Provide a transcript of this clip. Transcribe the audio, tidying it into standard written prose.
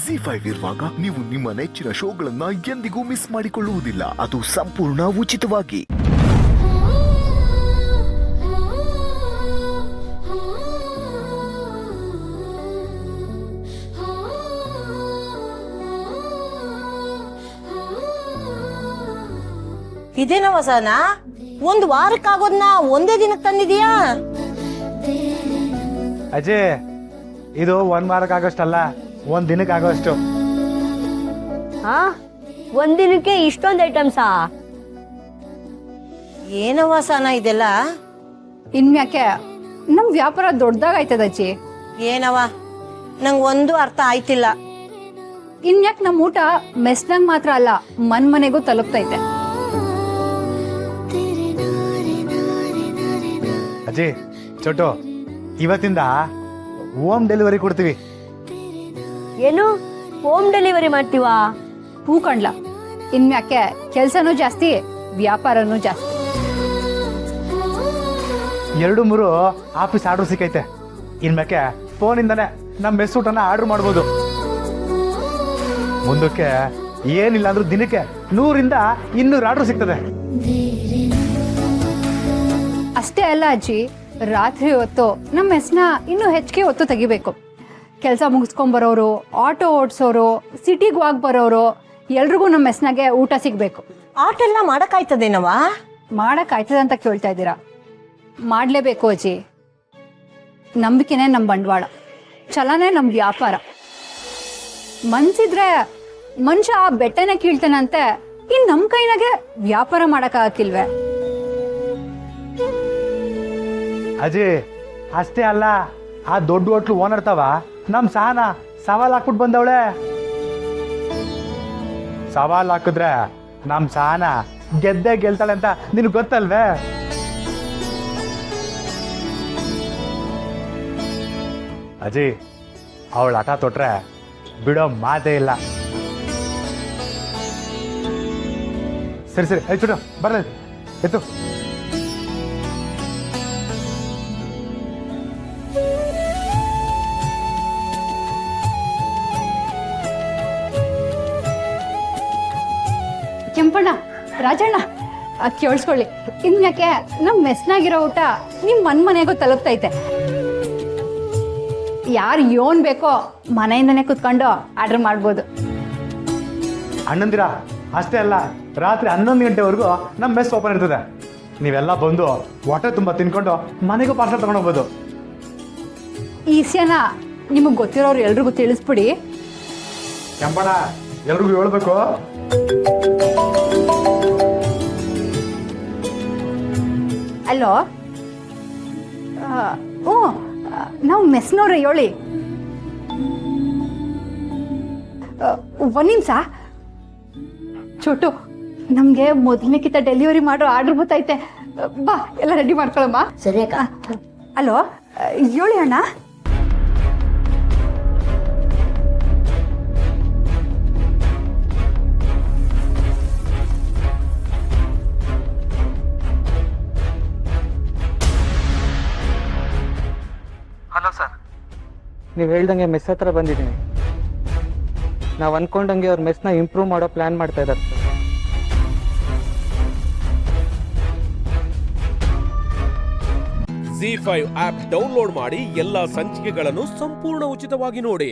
ಜಿ5 ಇರುವಾಗ ನೀವು ನಿಮ್ಮ ನೆಚ್ಚಿನ ಶೋಗಳನ್ನ ಎಂದಿಗೂ ಮಿಸ್ ಮಾಡಿಕೊಳ್ಳುವುದಿಲ್ಲ. ಅದು ಸಂಪೂರ್ಣ ಉಚಿತವಾಗಿ. ಇದೇನ ವಸನ ಒಂದು ವಾರಕ್ಕಾಗೋದ್ನ ಒಂದೇ ದಿನಕ್ಕೆ ತಂದಿದೀಯಾ? ಅಜಯ್, ಇದು ಒಂದ್ ವಾರಕ್ಕಾಗೋಷ್ಟಲ್ಲ, ಒಂದ್ ದಿನಕ್ಕಾಗೋಷ್ಟು. ಒಂದ್ ದಿನಕ್ಕೆ ಇಷ್ಟೊಂದು ಐಟಮ್ಸಾ? ಏನ ವಸನ ಇದೆಲ್ಲ? ಇನ್ಯಾಕೆ ನಮ್ ವ್ಯಾಪಾರ ದೊಡ್ಡದಾಗೈತದ ಅಜ್ಜಿ. ಏನವ ನಂಗೆ ಒಂದು ಅರ್ಥ ಆಯ್ತಿಲ್ಲ. ಇನ್ಯಾಕೆ ನಮ್ ಊಟ ಮೆಸ್ನಂಗ್ ಮಾತ್ರ ಅಲ್ಲ, ಮನೆಗೂ ತಲುಪ್ತೈತೆ. ಅಜಯ್, ಚೋಟು, ಇವತ್ತಿಂದ ಹೋಮ್ ಡೆಲಿವರಿ ಕೊಡ್ತೀವಿ. ಏನು ಹೋಮ್ ಡೆಲಿವರಿ ಮಾಡ್ತೀವಾ? ಹೂ ಕಣ್ಲ, ಇನ್ಯಾಕೆ ಕೆಲ್ಸನೂ ಜಾಸ್ತಿ, ವ್ಯಾಪಾರನೂ ಜಾಸ್ತಿ. 2-3 ಆಫೀಸ್ ಆರ್ಡರ್ ಸಿಕ್ಕೈತೆ. ಇನ್ಮೇಕೆ ಫೋನಿಂದಾನೆ ನಮ್ಮ ಮೆಸ್ ಊಟನ ಆರ್ಡರ್ ಮಾಡ್ಬೋದು. ಮುಂದಕ್ಕೆ ಏನಿಲ್ಲ ಅಂದ್ರೂ ದಿನಕ್ಕೆ 100-200 ಆರ್ಡರ್ ಸಿಗ್ತದೆ. ಅಷ್ಟೇ ಅಲ್ಲ ಅಜ್ಜಿ, ರಾತ್ರಿ ಹೊತ್ತು ನಮ್ಮ ಮೆಸ್ನ ಇನ್ನೂ ಹೆಚ್ಚಿಗೆ ಹೊತ್ತು ತೆಗಿಬೇಕು. ಕೆಲಸ ಮುಗಿಸ್ಕೊಂಬರೋರು, ಆಟೋ ಓಡಿಸೋರು, ಸಿಟಿಗೆ ಹೋಗಿ ಬರೋರು ಎಲ್ರಿಗೂ ನಮ್ಮ ಮೆಸ್ನಾಗೆ ಊಟ ಸಿಗಬೇಕು. ಆಟ ಎಲ್ಲ ಮಾಡಕ್ಕಾಯ್ತದೇನವ? ಮಾಡೋಕ್ಕಾಯ್ತದೆ ಅಂತ ಕೇಳ್ತಾ ಇದ್ದೀರಾ? ಮಾಡಲೇಬೇಕು ಅಜ್ಜಿ. ನಂಬಿಕೆನೇ ನಮ್ಮ ಬಂಡವಾಳ, ಛಲನೇ ನಮ್ಮ ವ್ಯಾಪಾರ. ಮನ್ಸಿದ್ರೆ ಮನುಷ್ಯ ಬೆಟ್ಟನೆ ಕೀಳ್ತಾನಂತೆ, ಇನ್ನು ನಮ್ಮ ಕೈನಾಗೆ ವ್ಯಾಪಾರ ಮಾಡೋಕ್ಕಾಗಿಲ್ವೇ? ಅಜಯ್, ಅಷ್ಟೇ ಅಲ್ಲ, ಆ ದೊಡ್ಡ ಹೋಟ್ಲು ಓನರ್ ತವ ನಮ್ಮ ಸಹನ ಸವಾಲ್ ಹಾಕ್ಬಿಟ್ಟು ಬಂದವಳೆ. ಸವಾಲ್ ಹಾಕಿದ್ರೆ ನಮ್ಮ ಸಹನ ಗೆದ್ದೆ ಗೆಲ್ತಾಳೆ ಅಂತ ನಿನಗೆ ಗೊತ್ತಲ್ವೇ? ಅಜಯ್, ಅವಳ ಹಠ ತೊಟ್ರೆ ಬಿಡೋ ಮಾತೇ ಇಲ್ಲ. ಸರಿ ಸರಿ, ಆಯ್ತು ಬರ್ಲಿ, ಎತ್ತು. ಕೆಂಪಣ್ಣ, ರಾಜಣ್ಣ, ಕೇಳಿಸ್ಕೊಳ್ಳಿ, ಇನ್ಯಾಕೆ ನಮ್ಮ ಮೆಸ್ನಾಗಿರೋ ಊಟ ನಿಮ್ಮ ಮನೆಗೂ ತಲುಪ್ತೈತೆ. ಯಾರು ಏನ್ ಬೇಕೋ ಮನೆಯಿಂದನೇ ಕುತ್ಕೊಂಡು ಆರ್ಡರ್ ಮಾಡ್ಬೋದು. ಅಣ್ಣಂದಿರ, ಅಷ್ಟೇ ಅಲ್ಲ, ರಾತ್ರಿ 11 ಗಂಟೆವರೆಗೂ ನಮ್ಮ ಮೆಸ್ ಓಪನ್ ಇರ್ತದೆ. ನೀವೆಲ್ಲ ಬಂದು ಹೊಟ್ಟೆ ತುಂಬ ತಿನ್ಕೊಂಡು ಮನೆಗೂ ಪಾರ್ಸಲ್ ತಗೊಂಡು ಹೋಗ್ಬೋದು. ಈ ವಿಷಯನ ನಿಮಗೆ ಗೊತ್ತಿರೋರು ಎಲ್ರಿಗೂ ತಿಳಿಸ್ಬಿಡಿ. ಕೆಂಪಣ್ಣ, ಎಲ್ರಿಗೂ ಹೇಳ್ಬೇಕು. ಅಲ್ಲೋ, ಓ, ನಾವು ಮೆಸ್ನವ್ರೆ ಹೇಳಿ. ಒಂದು ನಿಮಿಷ ಚೋಟು, ನಮಗೆ ಮೊದಲನೇಕಿಂತ ಡೆಲಿವರಿ ಮಾಡೋ ಆರ್ಡರ್ ಗೊತ್ತೈತೆ. ಬಾ, ಎಲ್ಲ ರೆಡಿ ಮಾಡ್ಕೊಳಮ್ಮ. ಸರಿ ಅಕ್ಕ. ಅಲೋ, ಹೇಳಿ ಅಣ್ಣ. ಹಲೋ ಸರ್, ನೀವು ಹೇಳ್ದಂಗೆ ಮೆಸ್ ಹತ್ರ ಬಂದಿದ್ದೀನಿ. ನಾವು ಅಂದ್ಕೊಂಡಂಗೆ ಅವ್ರ ಮೆಸ್ನ ಇಂಪ್ರೂವ್ ಮಾಡೋ ಪ್ಲ್ಯಾನ್ ಮಾಡ್ತಾ ಇದ್ದಾರೆ ಸರ್. ಜಿ5 ಆಪ್ ಡೌನ್ಲೋಡ್ ಮಾಡಿ ಎಲ್ಲಾ ಸಂಚಿಕೆಗಳನ್ನು ಸಂಪೂರ್ಣ ಉಚಿತವಾಗಿ ನೋಡಿ.